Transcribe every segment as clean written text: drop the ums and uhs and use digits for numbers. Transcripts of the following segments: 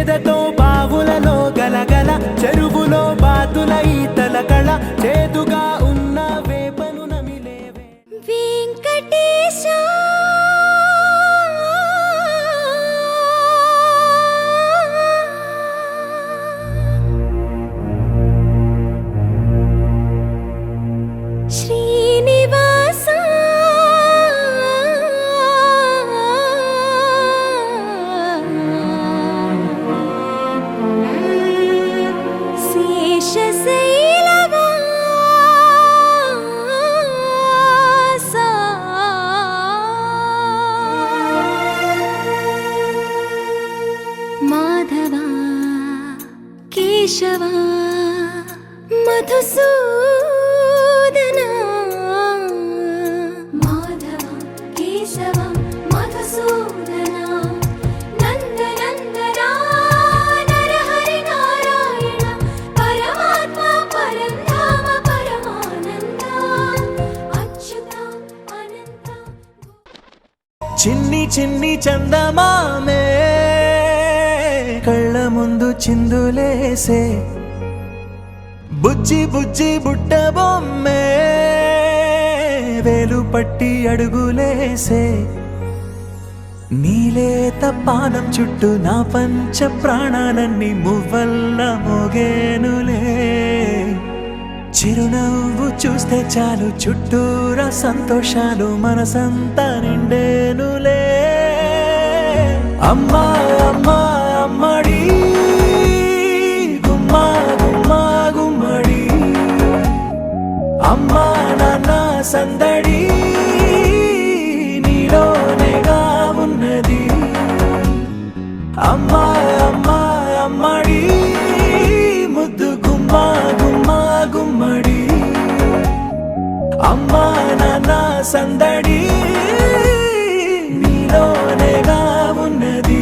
చేదతో బావులలో గలగల చెరువులో బాతుల ఈతల కళ చేదుగా ఉన్న వేపను నమిలేవే వెంకటేశ శ్రీనివాస మాధవా కేశవా మధుసూదనా మాధవా కేశవా మధుసూదనా నందనందనా నరహరి నారాయణ పరమాత్మ పరంధామ పరమానంద అచ్యుత అనంత చిన్ని చిన్ని చందమామే కళ్ళ ముందు చిందులేసే బుజ్జి బుజ్జి బుట్ట బొమ్మే వేలు పట్టి అడుగులేసే నీలేత పానం చుట్టూ నా పంచ ప్రాణాలన్నీ మువ్వల్ల మోగేనులే చిరునవ్వు చూస్తే చాలు చుట్టూరా సంతోషాలు మనసంతా నిండేనులే అమ్మా అమ్మా అమ్మడి గుమ్మా గుమ్మా గుమ్మడి అమ్మా నాన్న సందడి నీలోనేగా ఉన్నది అమ్మా అమ్మా అమ్మడి ముద్దు గుమ్మా గుమ్మా గుమ్మడి అమ్మా నాన్న సందడి నీలోనేగా ఉన్నది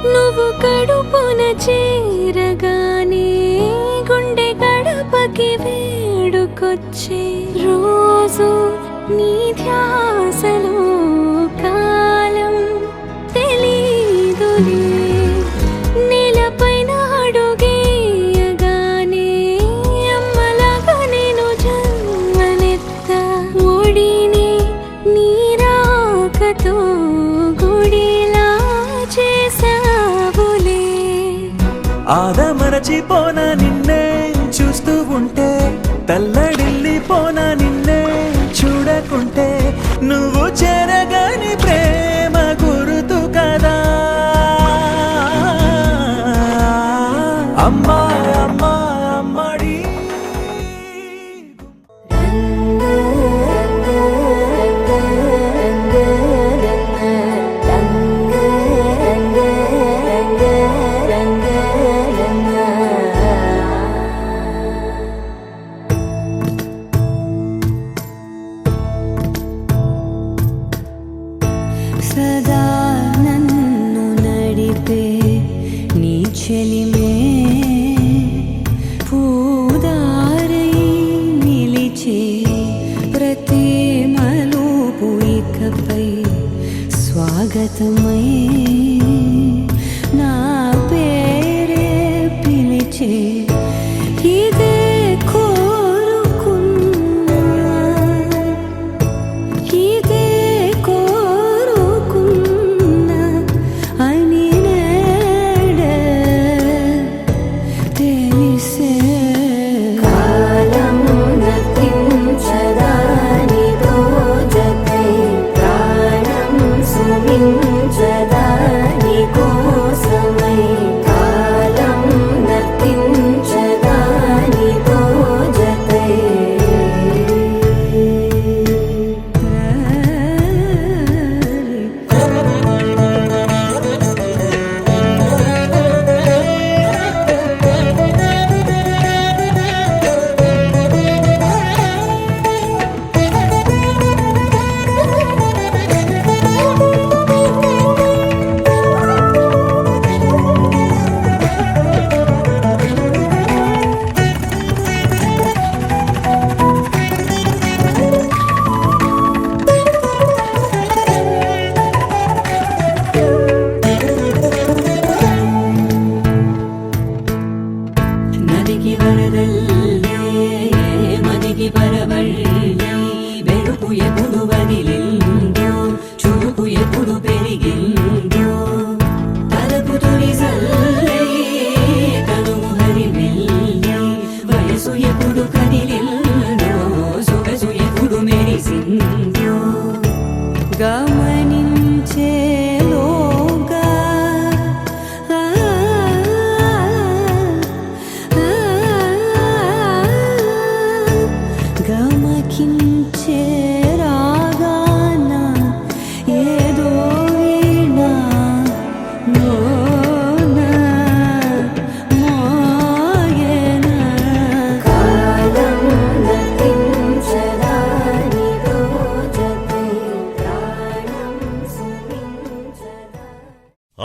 నువ్వు కడుపున చేరగానే గుండె గడపకి వేడుకొచ్చే రోజు నీ ధ్యాసలో కాలం తెలీదులే నేలపైన అడుగేయగానే అమ్మలాగా నేను జన్మనెత్త ఒడిని నీ రాకతో గుడిలా చేసావులే ఆదమరచిపోనా నిన్నే చూస్తూ ఉంటే తల్లడిల్లిపోనా నిన్నే చూడకుంటే నువ్వు చెరగని ప్రేమ గురుతు కదా అమ్మా అమ్మా అమ్మడి సదా నన్ను నడిపే నీ చెలిమే పూదారై నిలిచే ప్రతి మలుపు ఇకపై స్వాగతమై నా పేరే పిలిచే ఇదే కోరుకున్నా ఇదే కోరుకున్నా అని నేడే తెలిసే కాలం నతించదానితో జతై ప్రాణం సుమించదాని కోసమై కాలం నతించదానితో జతై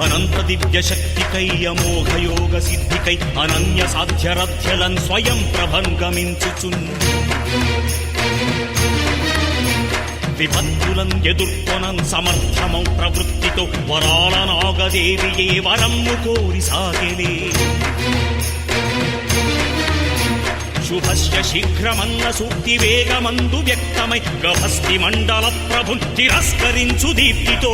అనంత దివ్య శక్తికై అమోఘ యోగ సిద్ధికై అనన్య సాధ్యరథ్యలన్ స్వయం ప్రభంగమించుచున్ విపత్తులన్ ఎదుర్కొనన్ సమర్థమౌ ప్రవృత్తితో వరాల నాగదేవియే వరమ్ము కోరి సాగెలే శుభస్య శీఘ్రమన్న సూక్తి వేగమందు వ్యక్తమై గభస్తి మండల ప్రభున్ తిరస్కరించు దీప్తితో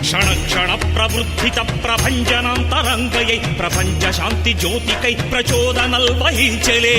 క్షణ క్షణ ప్రవృద్ధిత ప్రభంజనాంతరంగయై ప్రపంచ శాంతి జ్యోతికై ప్రచోదనల్ వహించలే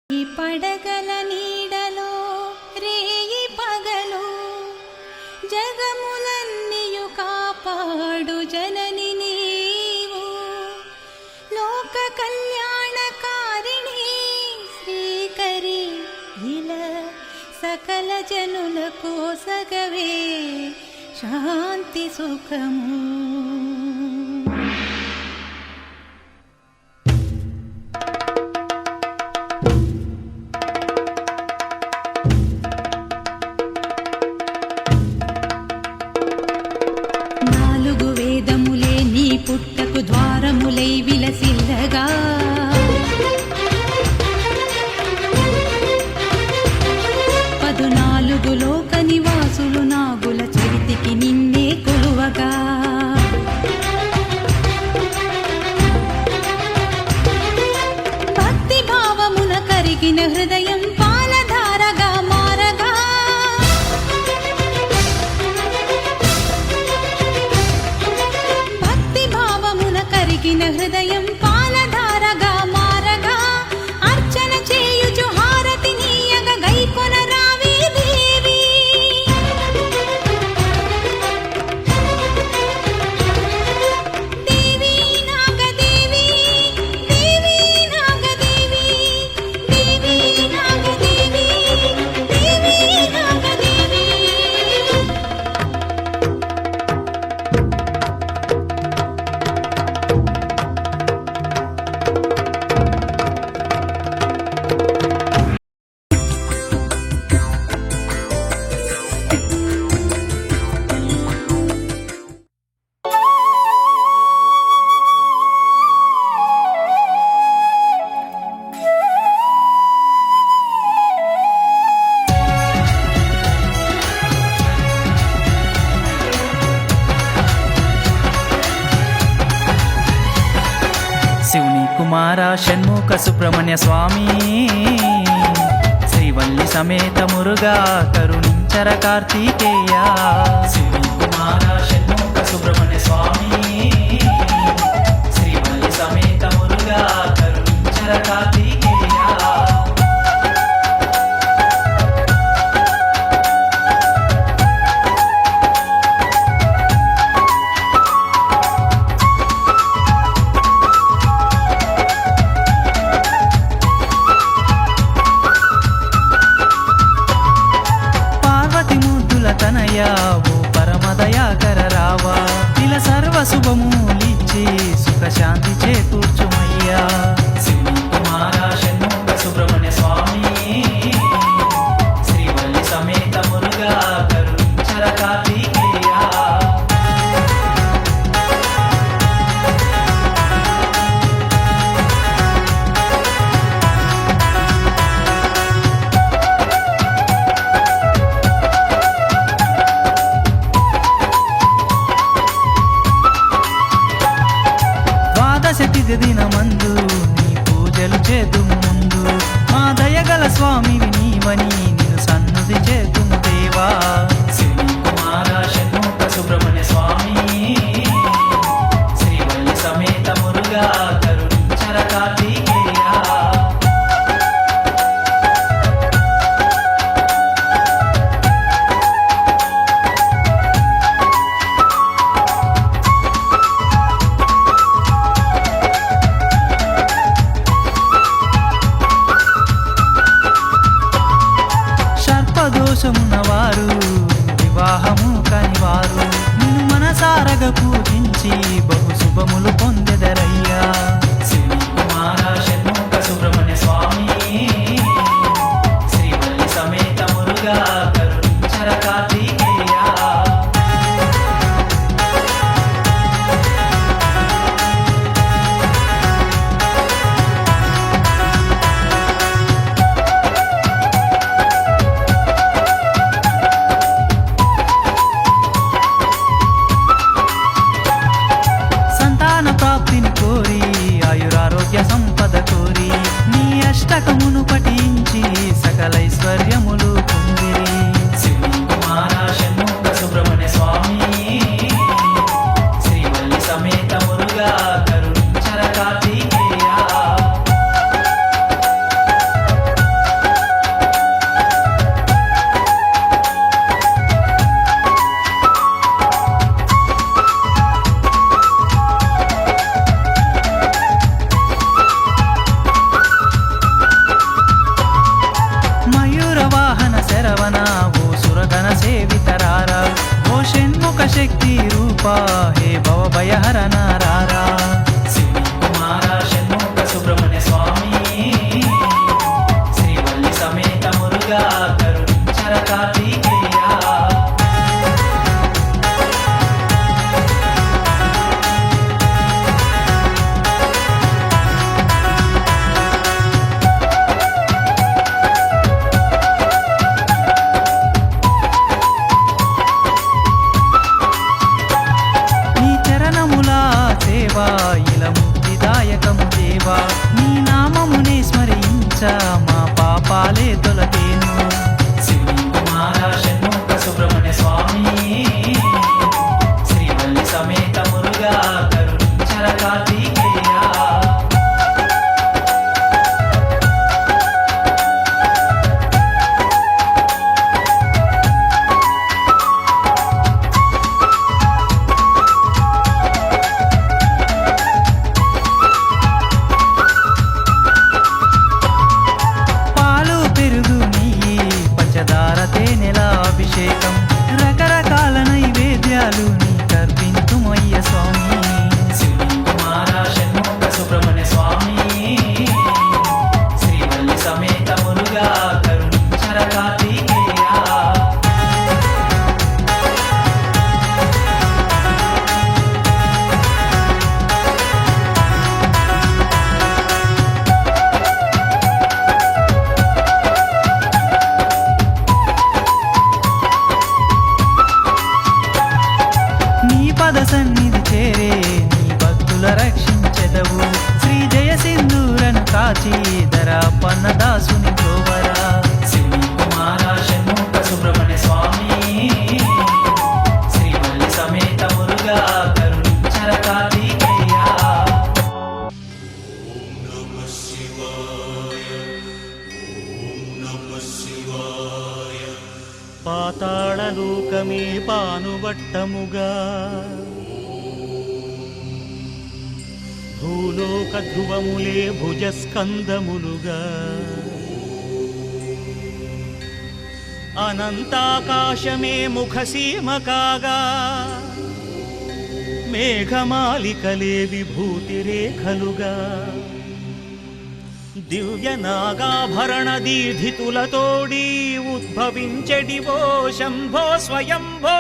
ఈ పడగల నీడలో రేయి పగలు జగములన్నీయు కాపాడు జనని నీవు లోక కళ్యాణకారిణి శ్రీకరి ఇలా సకల జనులకు సగవే శాంతి సుఖము. పుట్టకు ద్వారములై విలసిల్లగా పదునాలుగు లోక నివాసులు నాగుల చరితికి నిన్నే కొలువగా భక్తి భావమున కరిగిన హృదయం పాలధారగా మారగా కరిగిన హృదయం పాలధారగా మారగా అర్చన చేయుచు హారతి నీయగ గైకొన రావే దేవి దేవి నాగదేవి దేవి నాగదేవి దేవి నాగదేవి దేవి నాగదేవి. శివుని కుమార షణ్ముఖ సుబ్రహ్మణ్య స్వామి శ్రీవల్లి సమేత మురుగా కరుణించర కార్తీకేయ. శివుని కుమార షణ్ముఖ సుబ్రహ్మణ్య స్వామి శ్రీవల్లి సమేత మురుగా కరుణించర కార్తీకేయ. రావా ఇలా సర్వ శుభములిచ్చి సుఖశాంతి చేకూర్చుమయ్యా. శివుని కుమార షణ్ముఖ సుబ్రహ్మణ్య స్వామి శ్రీవల్లి సమేత మురుగా కరుణించర కార్తికేయ. ద్వాదశ తిథి దినమందు నీ పూజలు చేతుము ముందు మా దయగల స్వామివి నీవని నిన్ను సన్నుది చేతుము దేవా. శివుని కుమార షణ్ముఖ సుబ్రహ్మణ్య స్వామి శ్రీవల్లి సమేత మురుగా కరుణించర కార్తికేయ. సర్పదోషమున్నవారు వివాహము కానివారు నిన్ను మనసారగ పూజించి బహు శుభములు పొందెదరయ్యా. శివుని కుమార షణ్ముఖ సుబ్రహ్మణ్య స్వామి శ్రీవల్లి సమేత మురుగా కరుణించర కార్తికేయ. సంతాన ప్రాప్తిని కోరి ఆయురారోగ్య సంపద కోరి నీ అష్టకమును పఠించి సకలైశ్వర్యములు పొందిరి. శివుని కుమార షణ్ముఖ సుబ్రహ్మణ్య స్వామి శ్రీవల్లి సమేత మురుగా కరుణించర కార్తికేయ. మయూర వాహన శరవణ ఓ సురగణ సేవితరారా ఓ షణ్ముఖ శక్తి రూపా హే భవభయహరణ రారా. శివుని కుమార షణ్ముఖ సుబ్రహ్మణ్య స్వామి శ్రీవల్లి సమేత మురుగా కరుణించర కార్తికేయ. నీ చరణముల సేవా ఇల ముక్తిదాయకము దేవా నీ నామమునే స్మరించ మా పాపాలే తొలగేను. శివుని కుమార షణ్ముఖ సుబ్రహ్మణ్య స్వామి శ్రీవల్లి సమేత మురుగా కరుణించర కార్తికేయ. పాలు పెరుగు నెయ్యి పంచదార తేనెల అభిషేకం రకరకాల నైవేద్యాలు నీ కర్పింతుమయ్య స్వామి. శివుని కుమార షణ్ముఖ సుబ్రహ్మణ్య స్వామి శ్రీవల్లి సమేత మురుగా కరుణించర కార్తికేయ. నీ పద సన్నిధి చేరే నీ భక్తుల రక్షించెదవు శ్రీ జయ సింధూరను కాచి ధర పన్నదాసుని గోవరా. శివుని కుమార షణ్ముఖ సుబ్రహ్మణ్య స్వామి శ్రీవల్లి సమేత మురుగా కరుణించర కార్తికేయ. పాతాళలోకమే పానువట్టముగా భూలోక ధ్రువములే భుజస్కందములుగా అనంతాకాశమే ముఖసీమ కాగా మేఘమాలికలే విభూతి రేఖలుగా దివ్య నాగాభరణ దీధితులతోడి ఉద్భవించెడివో శంభో స్వయంభో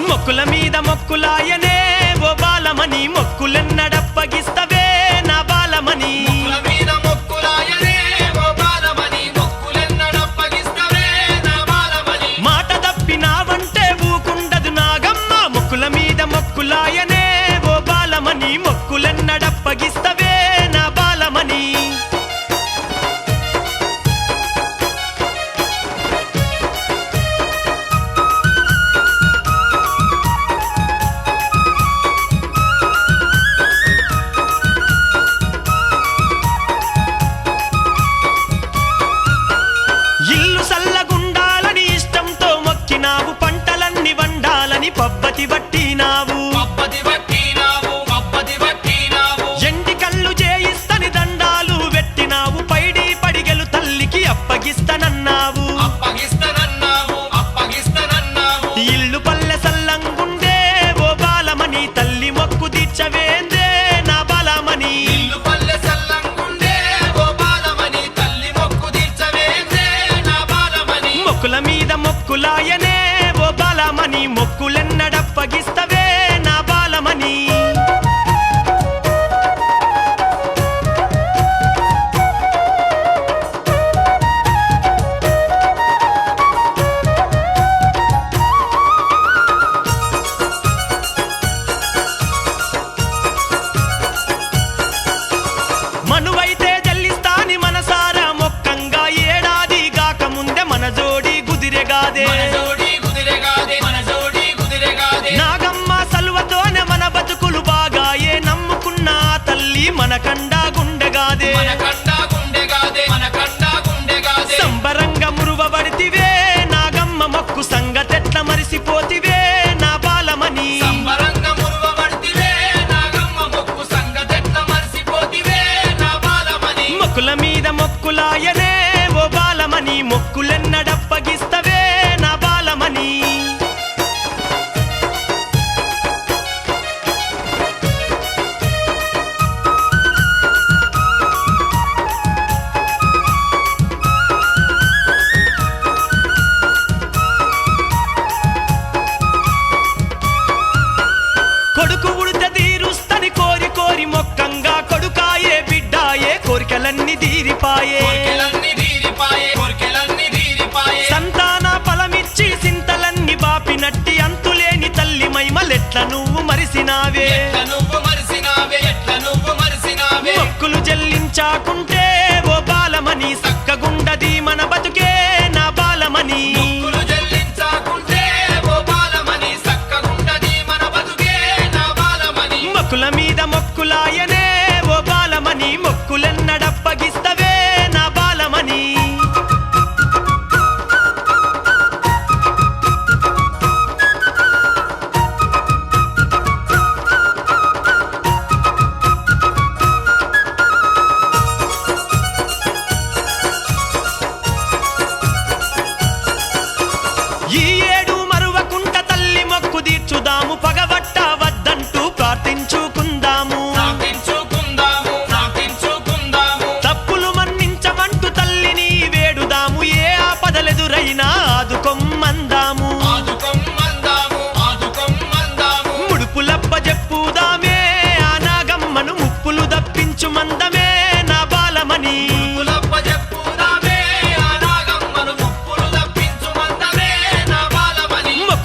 మొక్కుల మీద మొక్కులాయనే ఓ బాలమణి మొక్కులెన్నడప్పగిస్తవే నా బాలమణి మొక్కుల మీద మొక్కులాయనే ఓ బాలమణి మొక్కులెన్నడప్పగిస్తవే నా బాలమణి మాట తప్పినావంటే ఊకుండదు నాగమ్మ మొక్కుల మీద మొక్కులాయనే ఓ బాలమణి మొక్కులెన్నడప్పగిస్తవే నా బాలమణి పబ్బతి బట్టినావు ఎండి కళ్ళు చేయిస్తని దండాలు పెట్టినావు పైడి పడిగెలు తల్లికి అప్పగిస్తనన్నావు ఇల్లు పల్లె సల్లంగుండే ఓ బాలమణి తల్లి మొక్కు తీర్చవేందే నా బాలమణి మొక్కుల మీద మొక్కులాయనే ఓ బాలమణి మొక్కులెన్నడప్పగిస్తవే నా బాలమణి మనువైతే జల్లిస్తాని మనసారా మొక్కంగా ఏడాది గాక ముందే మన జోడి గుదిరెగాదే నాగమ్మ సలువతోనే మన బతుకులు బాగాయే నమ్ముకున్న తల్లి మన కండా గుండెగాదే సంబరంగా మురువబడితివే నాగమ్మ మొక్కు సంగతెట్ల మరిసిపోతివే నా బాలమణి మొక్కుల మీద మొక్కులాయనే ఓ బాలమణి మొక్కులెన్నడప్పగిస్తవే నా బాలమణి కొడుకు ఉడత తీరుస్తని కోరి కోరి మొక్కంగా కొడుకాయే బిడ్డాయే కోరికలన్నీ తీరిపాయే సంతాన ఫలమిచ్చి సింతలన్నీ బాపినట్టి అంతులేని తల్లి మైమలెట్ల నువ్వు మరిసినావే మొక్కులు చెల్లించాకుంటే ఓ బాలమణి సక్కగుండది మన బతుకే నా బాలమణి మొక్కుల మీద మొక్కులాయనే ఓ బాలమణి మొక్కులెన్నడప్పగిస్తవే నా బాలమణి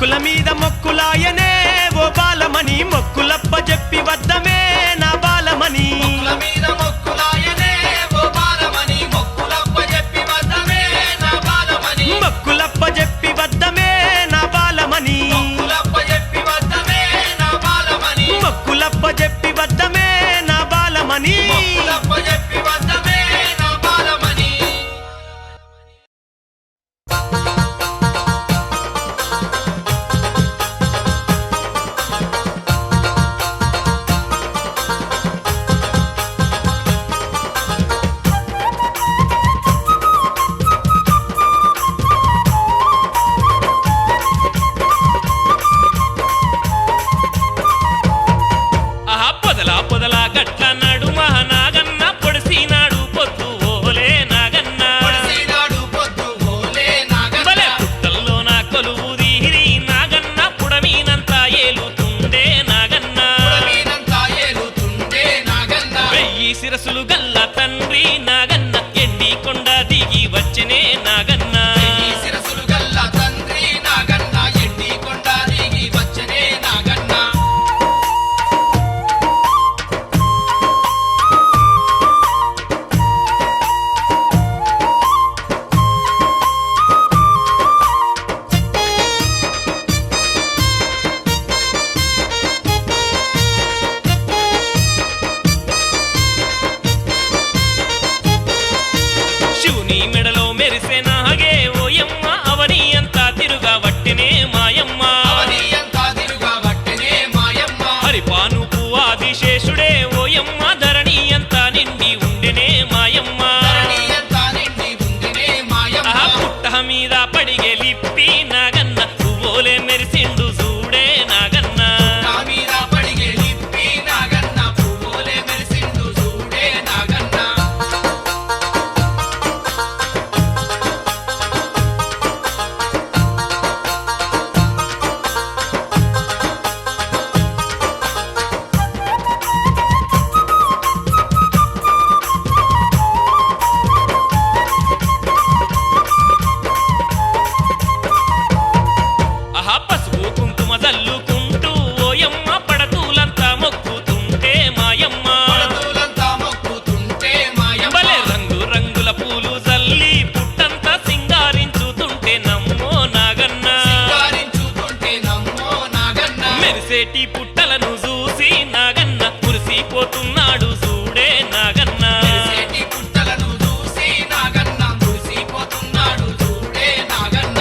మొక్కుల మీద మొక్కులాయనే ఓ బాలమణి మొక్కులప్ప చెప్పి వద్దమే నా బాలమణి మొక్కుల మీద మొక్కులాయనే ఓ బాలమణి మొక్కులప్ప చెప్పి వద్దమే నా బాలమణి మొక్కులప్ప చెప్పి వద్దమే నా బాలమణి మొక్కులప్ప చెప్పి వద్దమే నా బాలమణి మొక్కులప్ప చెప్పి వద్దమే నా బాలమణి మొక్కులప్ప చెప్పి వద్దమే నా బాలమణి ఆహా పొదలా పొదలా గట్ల నడుమ నాగన్న పొడిసినాడు పొద్దు ఓలే నాగన్న పొడిసినాడు పొద్దు ఓలే నాగన్న బలే పుట్టల్లో నా కొలువు దీరి నాగన్న పుడమీనంతా ఏలుతుండే నాగన్న పుడమీనంతా ఏలుతుండే నాగన్న వెయ్యి శిరసులు గల్ల తండ్రి నాగన్న ఎండి కొండ దిగి వచ్చనే నాగన్న ఈ శిరసులు గల్ల తండ్రి నాగన్న ఎండి కొండ దిగి వచ్చనే నాగన్న శివుని మెడలో మెరిసే నాగే ఓయమ్మ అవని అంతా తిరుగా వట్టినే మాయమ్మ అవని అంతా తిరుగా వట్టెనే మాయమ్మ హరిపానుపు ఆదిశేషుడే ఓయమ్మ ధరణి అంతా నిండి ఉండెనే మాయమ్మ ధరణి అంతా నిండి ఉండినే మాయమ్మ ఆహా పుట్ట మీద పడిగెలిప్పి నాగన్న పువ్వులే మెరిసిండు చూడే నాగన్న నా మీద పడిగే లిప్పి నాగన్న పువ్వులే మెరిసిండు చూడే నాగన్న ఆహా పసుపు కుంకుమ జల్లుకుంటూ ఓయమ్మ పడతూలంతా మొక్కుతుంటే మాయమ్మ పడతులంతా మొక్కుతుంటే మాయమ్మ భలే రంగు రంగుల పూలు జల్లి పుట్టంతా సింగారించుతుంటే నమ్మో నాగన్న సింగారించుతుంటే నమ్మో నాగన్న మెరిసేటి పుట్టలను చూసి నాగన్న మురిసిపోతున్నాడు చూడే నాగన్న మెరిసేటి పుట్టలను చూసి నాగన్న మురిసిపోతున్నాడు చూడే నాగన్న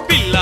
పిల్ల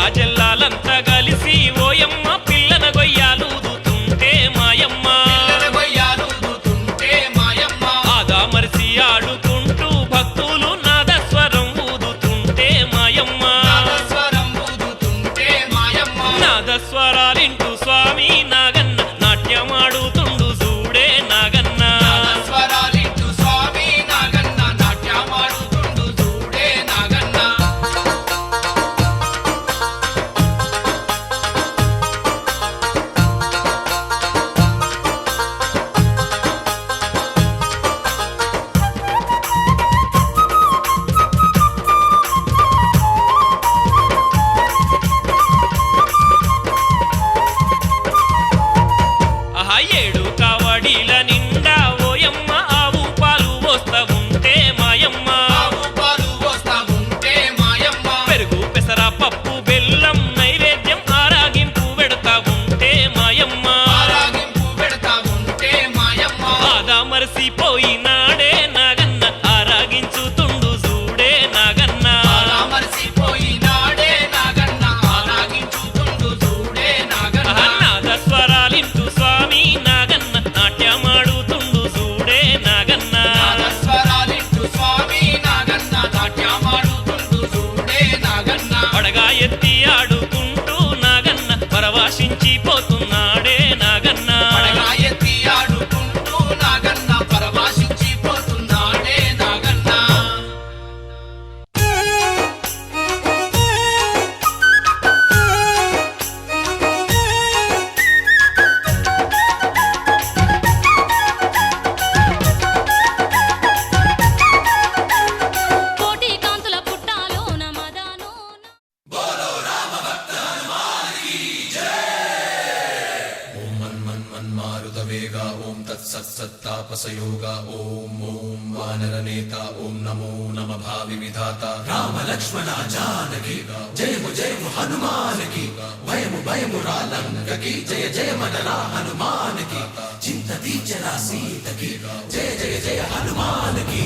వాసయోగ ఓం ఓం వానరనేత ఓం నమో నమ భావి విధాత రామ లక్ష్మణ జానకి జయము జయము హనుమానికి భయము భయము రాలంకకి జయ జయ మనరా హనుమానికి చింత తీర్చరా సీతకి జయ జయ జయ హనుమానికి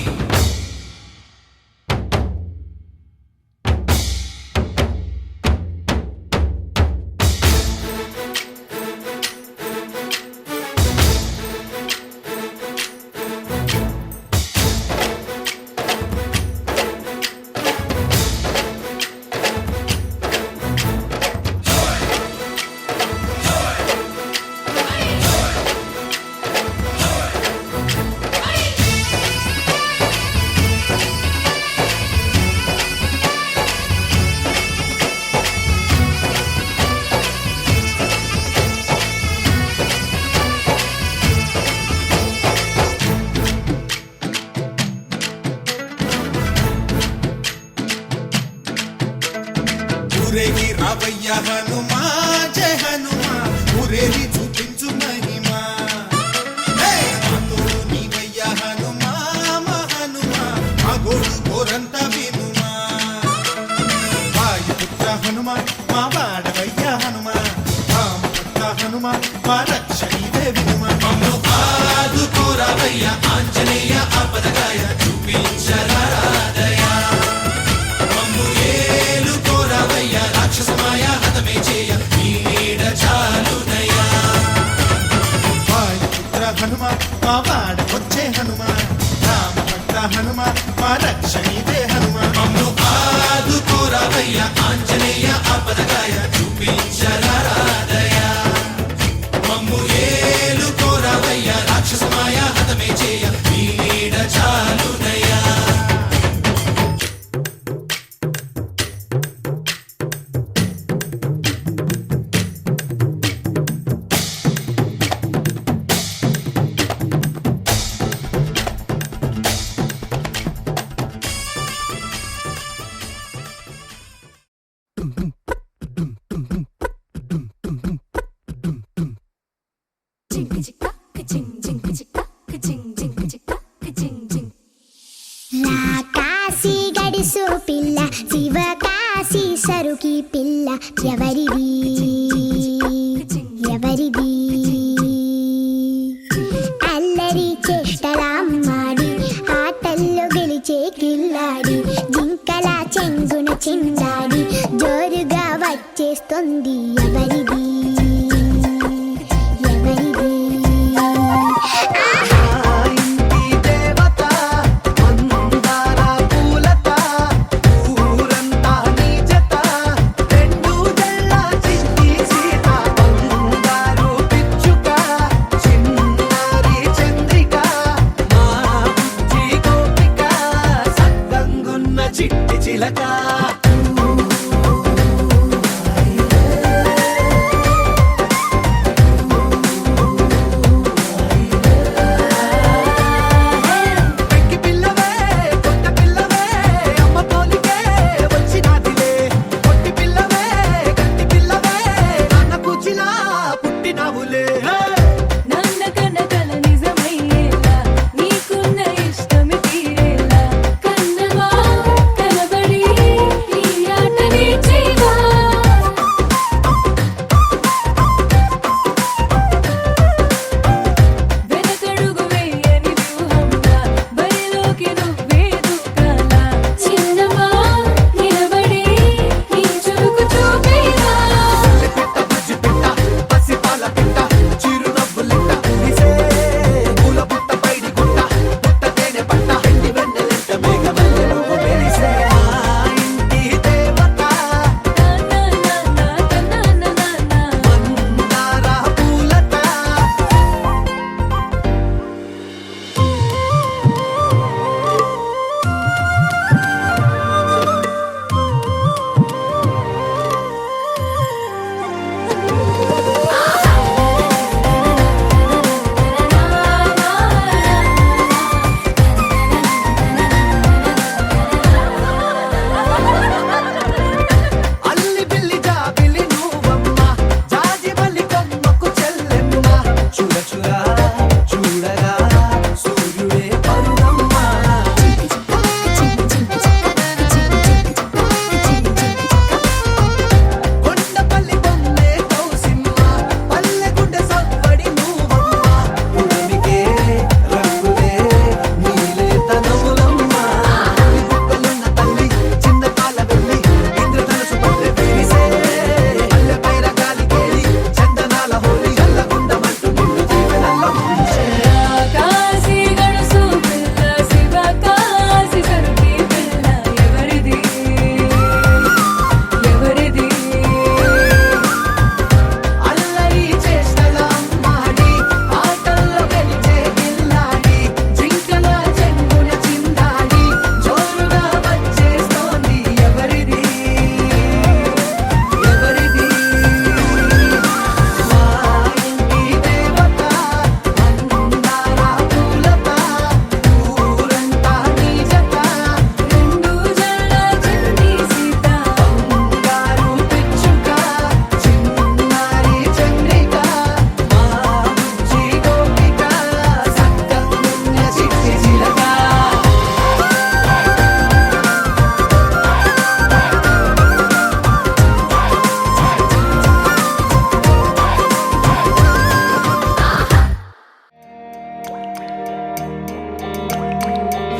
ఊరేగి రావయ్య హనుమా జయ హనుమా ఊరేగి చూపించు మహిమా మాతోడు నీవయ్య హనుమా మా హనుమా మా గోడు గోరంత వినుమా వాయుపుత్ర హనుమా మా వాడవయ్య హనుమా రామపుత్ర హనుమా మా రక్షణీదే వినుమా మమ్ము ఆదుకోరావయ్య ఆంజనేయ ఆపదగాయ చూపించరాదయ రాక్షసమాయ హతమే చేయ ఈ నీడ చాలునయ్యా వాయుపుత్ర హనుమ మా వాడ వచ్చే హనుమ రామభక్త హనుమ మా రక్షణీదే హనుమ మమ్ము ఆదుకోరావయ్య ఆంజనేయ ఆపదగాయ చూపించరాదయ మమ్ము ఏలుకోరావయ్య రాక్షసమాయ హతమే చేయ ఈ నీడ చాలునయ్యా రాకాసి గడిసు పిల్ల శివకాశి సరుకి పిల్ల ఎవరిది ఎవరిది అల్లరి చేష్టలామ్మాడి ఆటల్లో గెలిచే కిల్లాడి జింకల చెంగున చిందాడి జోరుగా వచ్చేస్తుంది ఎవరిది ఎవరిది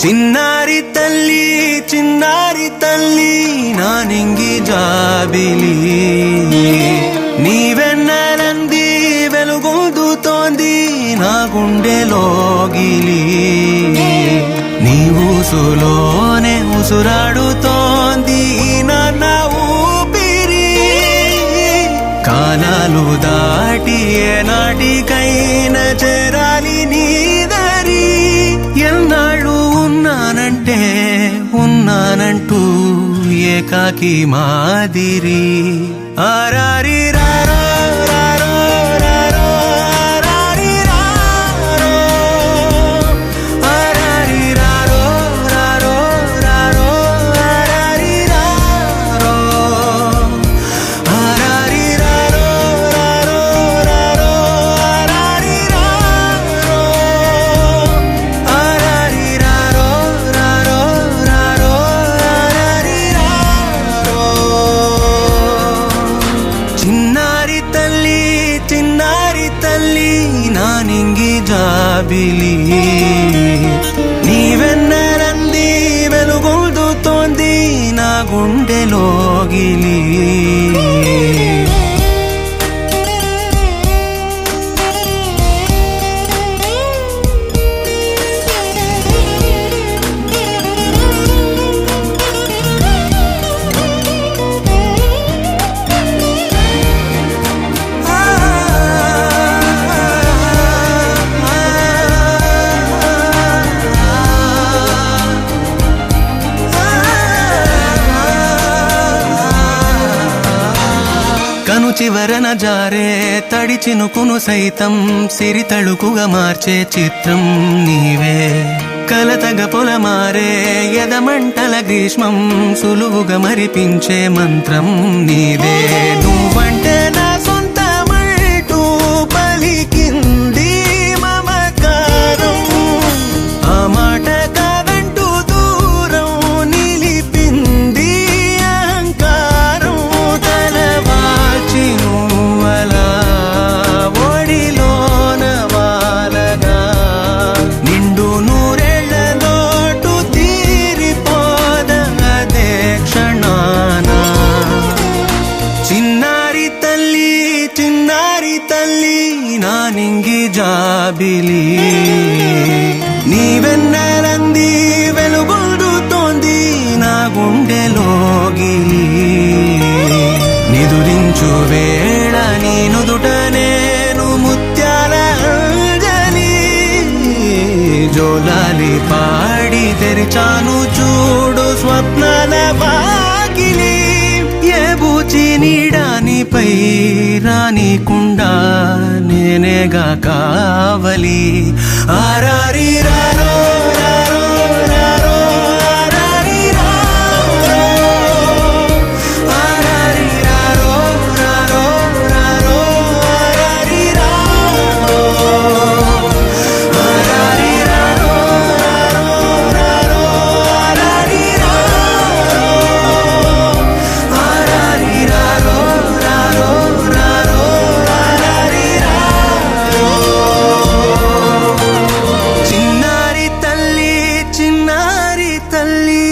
చిన్నారి తల్లి నా నింగి జాబిలి నీవెన్నెలంది వెలుగొందుతోంది నా గుండెలోగిలి నీ ఊసులోనే ఉసురాడుతోంది నాన్న ఊపిరి కాలాలు దాటి ఏనాటికైనా చేరాలి నీ దరి ఎన్నాళ్ళు ఉన్నానంటూ ఏకాకి మాదిరి ఆరారి రారో రారో రారో ఆరారి రారో ఆరారి రారో రారో రారో ఆరారి రారో ఆరారి రారో రారో రారో ఆరారి రారో ఆరారి రారో రారో రారో ఆరారి రారో చిన్నారి తల్లి నా నింగి జాబిలి నీవెన్నెలంది వెలుగొందుతోంది నా గుండెలోగిలి కను చివరన జారే తడి చినుకును సైతం సిరి తళుకుగా మార్చే చిత్రం నీవే కలతగ పొలమారే ఎదమంటల గ్రీష్మం సులువుగా మరిపించే మంత్రం నీదే నువ్వంటే నా సొంతమంటూ పలికింది మమకారం ఆ మాట కాదంటూ దూరం నిలిపింది అహంకారం తలవాల్చి నువ్వలా ఒడిలోన వాలగా నిండు నూరేళ్ల లోటు తీరిపోదదే క్షణాన చిన్నారి తల్లి నా నింగి జాబిలి నీవెన్నెలంది వెలుగొందుతోంది నా గుండెలోగిలి నిదురించు వేళ నీ నుదుట నేను ముత్యాల అంజలి జోలాలి పాడి తెరిచాను చూడు స్వప్నాల వాకిలి ఏ బూచి నీడానిపై రానికుండా నేనేగా కావలి ఆరారి రారో రారో రారో ఆరారి రారో ఆరారి రారో రారో రారో ఆరారి రారో ఆరారి రారో రారో రారో ఆరారి రారో ఆరారి రారో రారో రారో ఆరారి రారో చిన్నారి తల్లి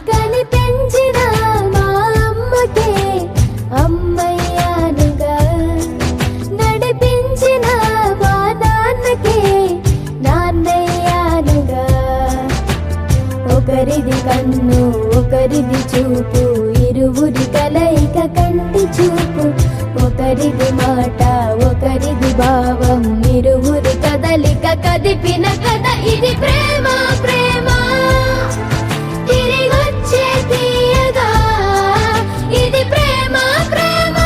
కనిపించిన మా అమ్మకే అమ్మయ్యానుగా నడిపించిన మా నాన్నకే నాన్నయ్యానుగా ఒకరిది కన్ను ఒకరిది చూపు ఇరువురి కలయిక కంటి చూపు ఒకరిది మాట ఒకరిది భావం ఇరువురి కదలిక కదిపిన కథ ఇది ప్రేమ ప్రేమ తిరిగొచ్చే తీయగా ఇది ప్రేమ ప్రేమ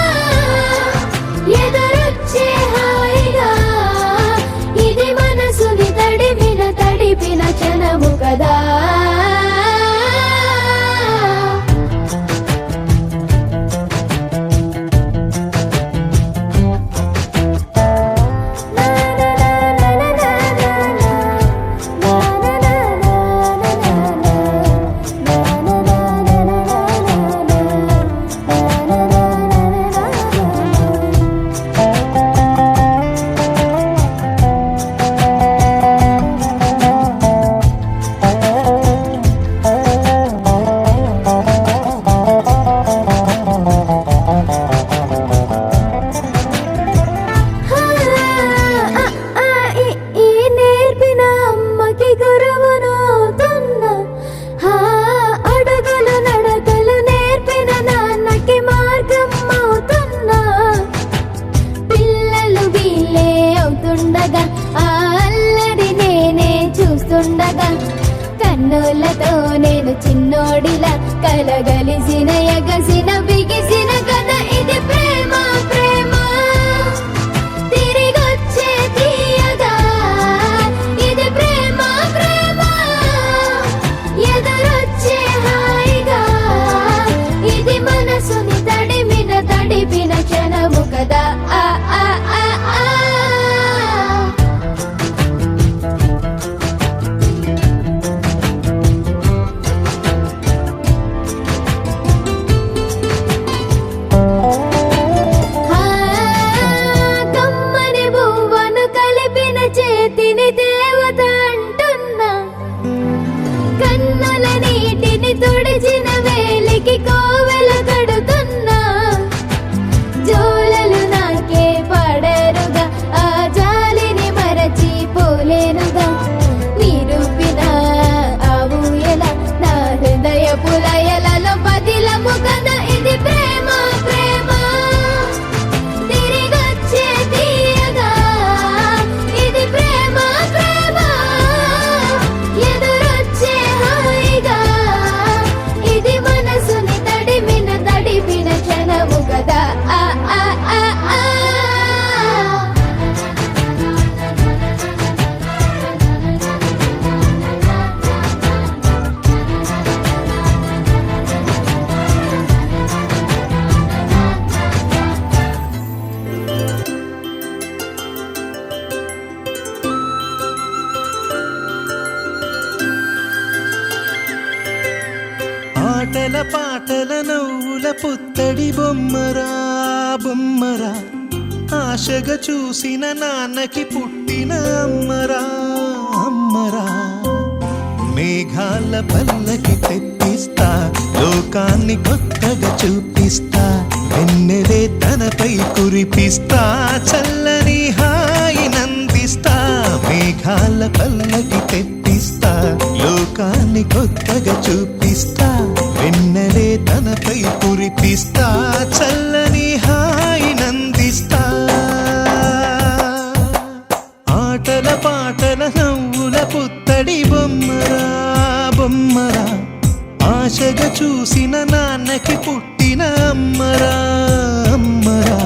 కన్నులతో నేను చిన్నోడిలా కలగలిసిన ఎగసిన బిగిసిన కథ ఇది ప్రేమ ప్రేమ తిరిగొచ్చే తీయగా ఇది ప్రేమ ప్రేమ ఎదురొచ్చే హాయిగా ఇది మనసుని తడిపిన క్షణము కదా ఆ ఆ ఆ ఆ కమ్మని బువ్వను కలిపిన చేతిని దేవత అంటున్నా కన్నుల నీటిని తుడిచిన వేలికి కోవెల కడుతున్నా జోలలు నాకే పడరుగా ఆ జాలిని మరచి పోలేనుగా నిరూపిన ఆ ఊయల నా హృదయ పులయలలో పదిలము కదా ఇది ప్రేమ ప్రేమ తిరిగొచ్చే తీయగా ఇది ప్రేమ ప్రేమ ఎదురొచ్చే హాయిగా ఇది మనసుని తడిపిన క్షణము కదా ఆ ఆ ఆ ఆ ఆటల పాటల నవ్వుల పుత్తడి బొమ్మరా బొమ్మరా ఆశగా చూసిన నాన్నకి పుట్టిన అమ్మరా అమ్మరా మేఘాల పల్లకి తెప్పిస్తా లోకాన్ని కొత్తగా చూపిస్తా వెన్నెలే తనపై కురిపిస్తా చల్లని హాయి నందిస్తా మేఘాల పల్లకి తెప్పిస్తా లోకాన్ని కొత్తగా చూపిస్తా వెన్నెలే తనపై కురిపిస్తా చల్లని హాయి నందిస్తా ఆటల పాటల నవ్వుల పుత్తడి బొమ్మరా బొమ్మరా ఆశగా చూసిన నాన్నకి పుట్టిన అమ్మరా అమ్మరా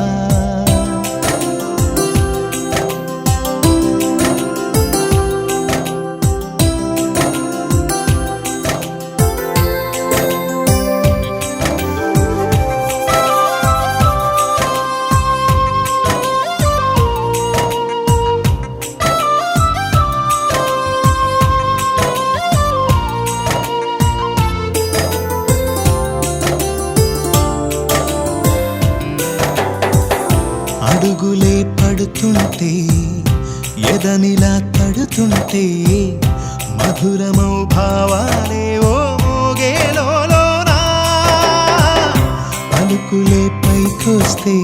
అడుగులే పడుతుంటే ఎదనిలా తడుతుంటే మధురమౌ భావాలే ఓ మోగేలోనా పలుకులే పైకొస్తే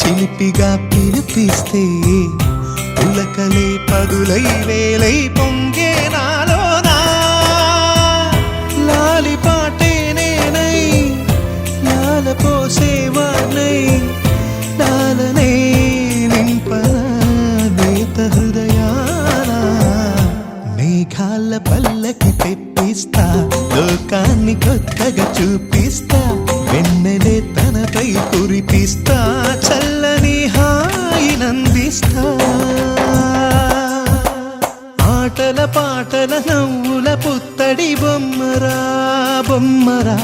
చిలిపిగా పిలిపిస్తే పులకలే పదులై వేలై పొంగే నాలోనా లాలి పాటే నేనై లాల పోసేవాణ్ణై లాలనే నింపనా నేత హృదయాన మేఘాల పల్లకి తెప్పిస్తా లోకాన్ని కొత్తగా చూపిస్తా వెన్నెలే తనపై కురిపిస్తా చల్లని హాయి నందిస్తా ఆటల పాటల నవ్వుల పుత్తడి బొమ్మరా బొమ్మరా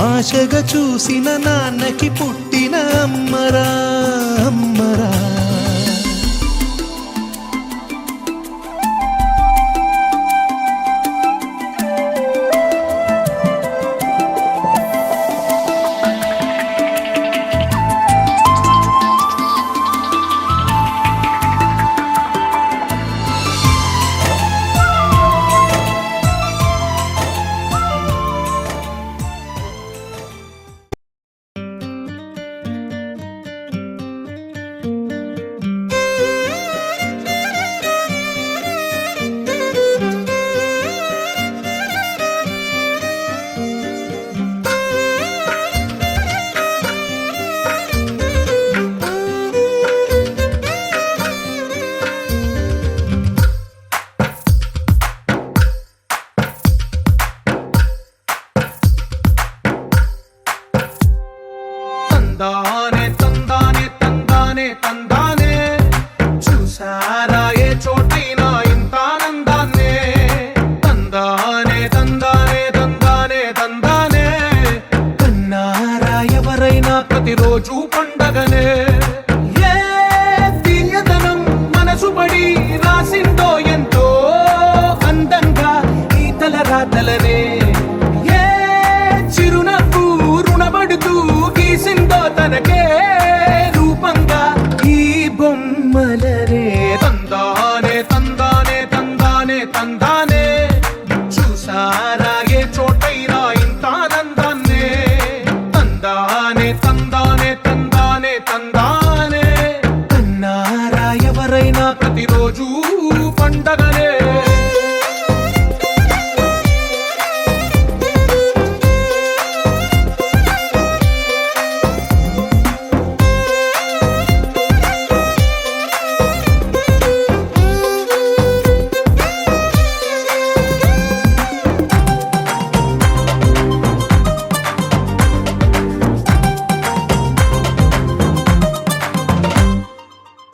ఆశగా చూసిన నాన్నకి పుట్టిన అమ్మరా అమ్మరా తందానే తందానే తందానే తందానే చూసారా ఏ చోటైనా ఇంత ఆనందాన్నే తందానే తందానే తందానే తందానే కన్నారా ఎవరైనా ప్రతిరోజు పండగనే ఏ తీయదనం మనసు పడి రాసిందో ఎంతో అందంగా ఈ తలరాతలనే ఏ చిరునవ్వు రుణపడుతూ గీసిందో తనకే రూపంగా ఈ బొమ్మలనే తందానే తందానే తందానే తందానే చూసారా ఏ చోటైనా ఇంత ఆనందాన్నే తందానే తందానే తందానే తందానే కన్నారా ఎవరైనా ప్రతిరోజు పండగనే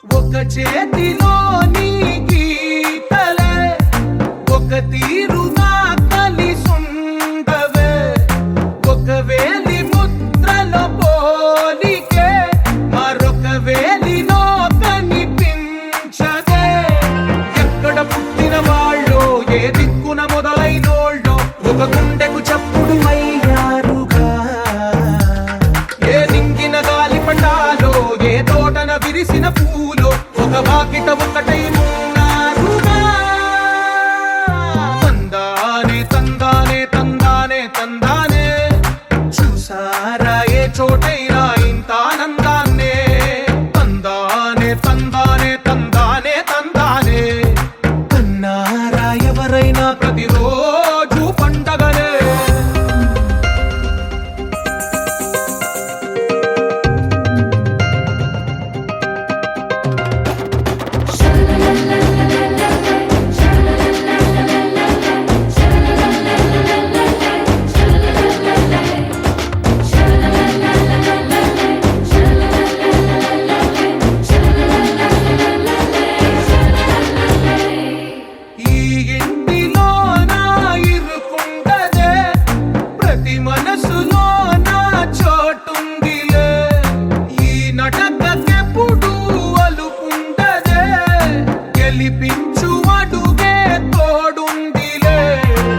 ఒక చేతిలో నీ గీతలే ఒక తీరుగా కలిసుండవే ఒక వేలి ముద్రల పోలికే మరొక వేలిలో కనిపించదే ఎక్కడ పుట్టిన వాళ్ళో ఏ దిక్కున మొదలైనోళ్ళో ఒక గుండెకు చప్పుడు అయ్యారుగా ఏ నింగిన గాలి పటాలో ఏ తోటన విరిసిన పూలో ఒక వాకిట ఒకటై ఉన్నారుగా తందానే తందానే తందానే తందానే చూసారా ఏ చోటైనా ఇంత ఆనందాన్నే తందానే తందానే తందానే తందానే కన్నారా ఎవరైనా ప్రతిరోజు పండగనే ఈ ఇంటిలో నా ఇరుకుండదే ప్రతి మనసులో నా చోటుందిలే ఈ నటకెప్పుడు అలుపుండదే గెలిపించు అడుగే తోడుందిలే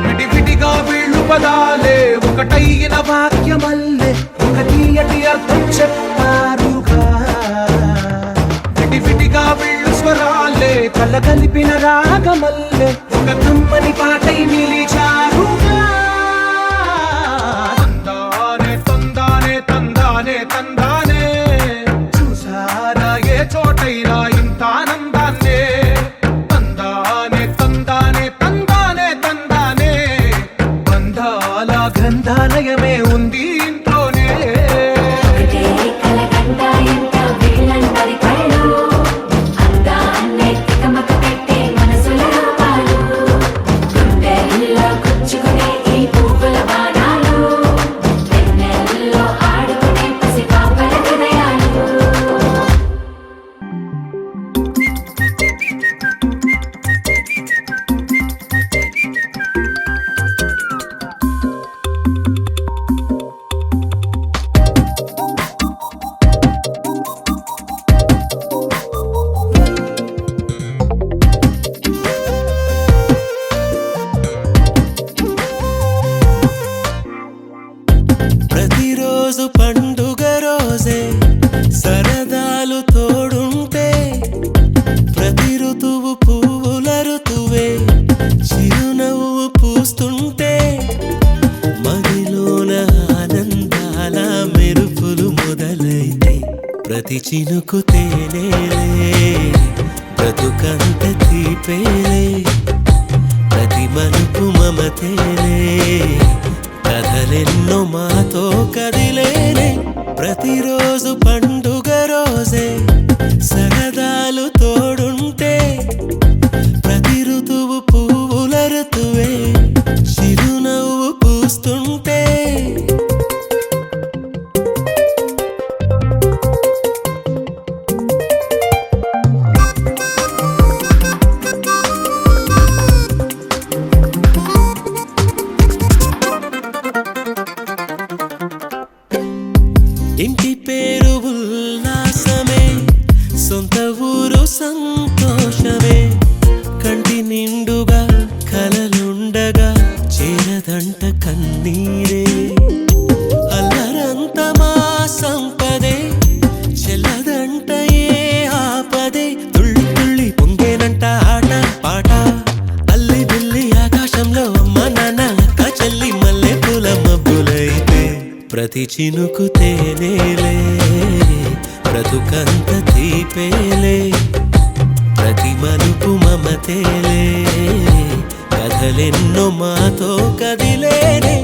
విడివిడిగా వీళ్ళు పదాలే ఒకటైన వాక్యమల్లే ఒక తీయటి అర్థం చెప్పారుగా విడివిడిగా వీళ్ళు స్వరాలే కలగలిపిన రాగమల్లే ఒక కమ్మని పాటై నిలిచారుగా తందానే తందానే తందానే తందానే చూసారా ఏ చోటైనా ఇంత ఆనందాన్నే తందానే తందానే తందానే తందానే బంధాల గ్రంథాలయమే ఉంది ఇంట్లోనే ప్రతిరోజు పండుగ రోజే సరదాలు తోడుంటే ప్రతి ఋతువు పువ్వుల ఋతువే చిరునవ్వు పూస్తుంటే మదిలోన ఆనందాల మెరుపులు మొదలైతే ప్రతి చినుకు తేనేలే బ్రతుకంత తీపేలే ప్రతి మలుపు మమతేలే కథలెన్నో మాతో కదిలేనే ప్రతిరోజు పండుగ రోజే సరదాలు తోడుంటే ప్రతి ఋతువు పువ్వుల ఋతువే చిరునవ్వు పూస్తుంటే పేరు ఉల్లాసమే సొంత ఊరు సంతోషమే కంటి నిండుగా కలలుండగా చేరదంట కన్నీరే అల్లరంత మా సంపదే చెల్లదంట ఏ ఆపదే తుళ్ళి తుళ్ళి పొంగేనంట ఆట పాట అల్లి బిల్లి ఆకాశంలో అమ్మ నాన్న అక్క చెల్లి మల్లె పూల మబ్బులైతే ప్రతి చినుకు తేనేలే బ్రతుకంత తీపేలే ప్రతి మలుపు మమతేలే కథలెన్నో మాతో కదిలేనే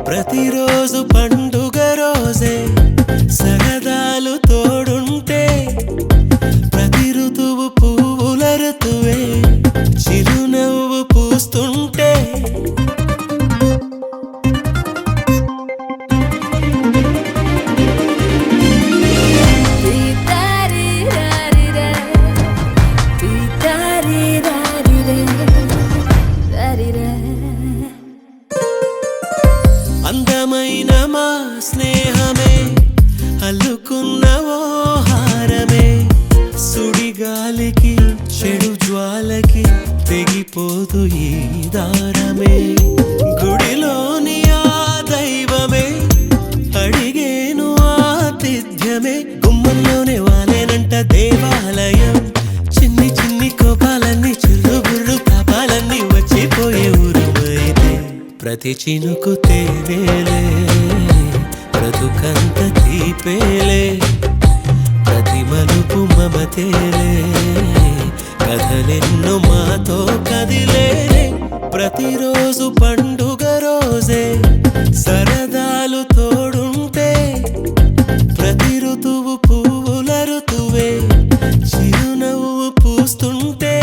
ప్రతిరోజు పండుగ రోజే సరదాలు తోడుంటే ప్రతి ఋతువు పువ్వుల ఋతువే చిరునవ్వు పూస్తుంటే అందమైన మా స్నేహమే అల్లుకున్న ఓ హారమే సుడిగాలికి చెడు జ్వాలకి తెగిపోదు ఈ దారమే గుడిలోని ఆ దైవమే అడిగేను ఆతిథ్యమే గుమ్మంలోనే వాలేనంట దేవాలయం చిన్ని చిన్ని కోపాలన్నీ చిరుబుర్రు పాపాలన్నీ వచ్చిపోయే ఊరుమైతే ప్రతి చినుకు తేనేలే బ్రతుకంత తీపేలే ప్రతి మలుపు మమతేలే కథలెన్నో మాతో కదిలేనే ప్రతిరోజు పండుగ రోజే సరదాలు తోడుంటే ప్రతి ఋతువు పువ్వుల ఋతువే చిరునవ్వు పూస్తుంటే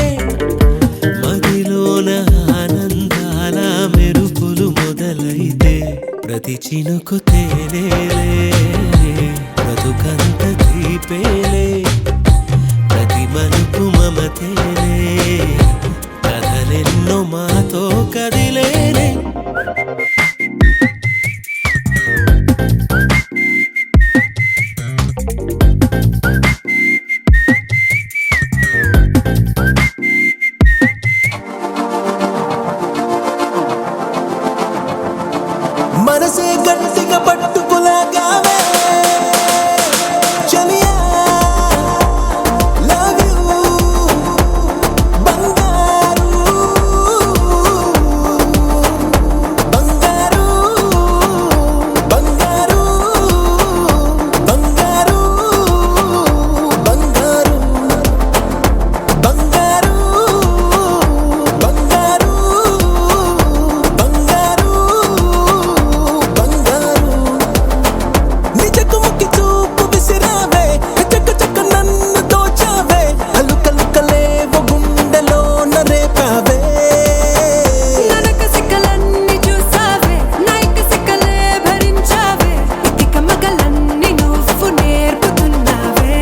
మదిలోన ఆనందాల మెరుపులు మొదలైతే ప్రతి చినుకు తేనేలే బ్రతుకంత తీపేలే ప్రతి మలుపు మమతేలే కథలెన్నో మాతో కదిలేనే మనసే గట్టిగా పట్టుకులాగావే చలియా లవ్ యూ బంగారు బంగారు బంగారు బంగారు బంగారు బంగారు బంగారు బంగారు నిజకు ముక్కి చూపు విసిరావే చక్క చక్క నన్ను దోచావే అలుకలుకలేవో గుండెలో నరేపావే నరక సిక్కలన్నీ చూసావే నాయక సిక్కలే భరించావే ఇతిక మగలన్నీ నువ్వు నేర్పుతున్నావే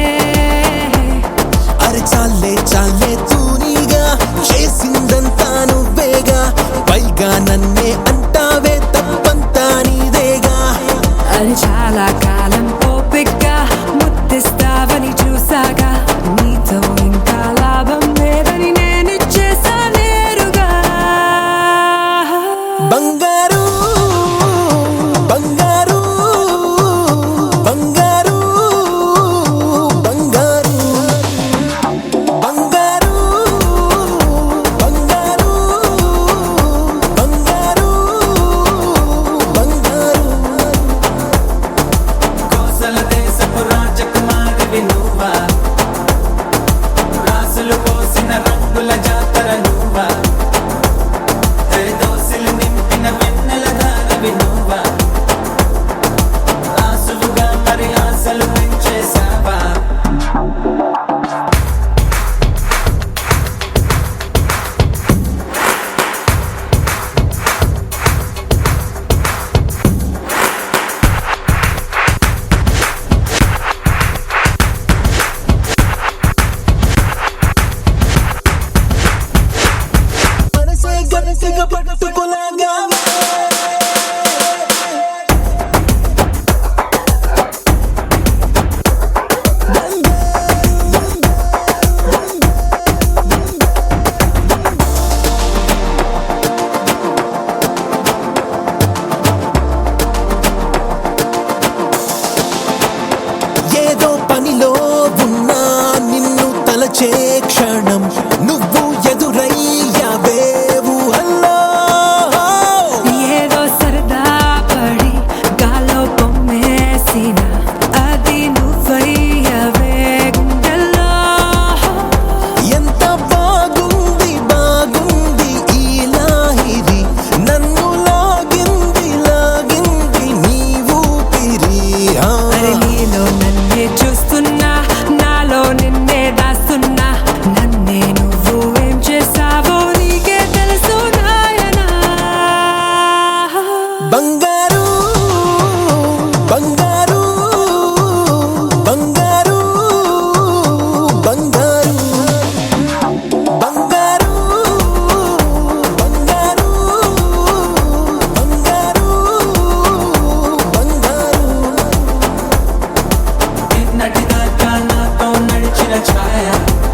అరే చాలే చాలే తూనీగా చేసిందంతా నువ్వేగా పైగా నన్నే అంటావే తప్పంతా నీదేగా అని చాలా కాలం ఓపిగ్గా ముద్దిస్తావని చూసాగా నీతో ఇంకా లాభం లేదని నేను చేసా నేరుగా బంగారు బంగారు బంగారు బంగారు బంగారు బంగారు బంగారు బంగారు కోసల దేశపు రాజకుమారివి నువ్వా వెన్నెల ఛాయ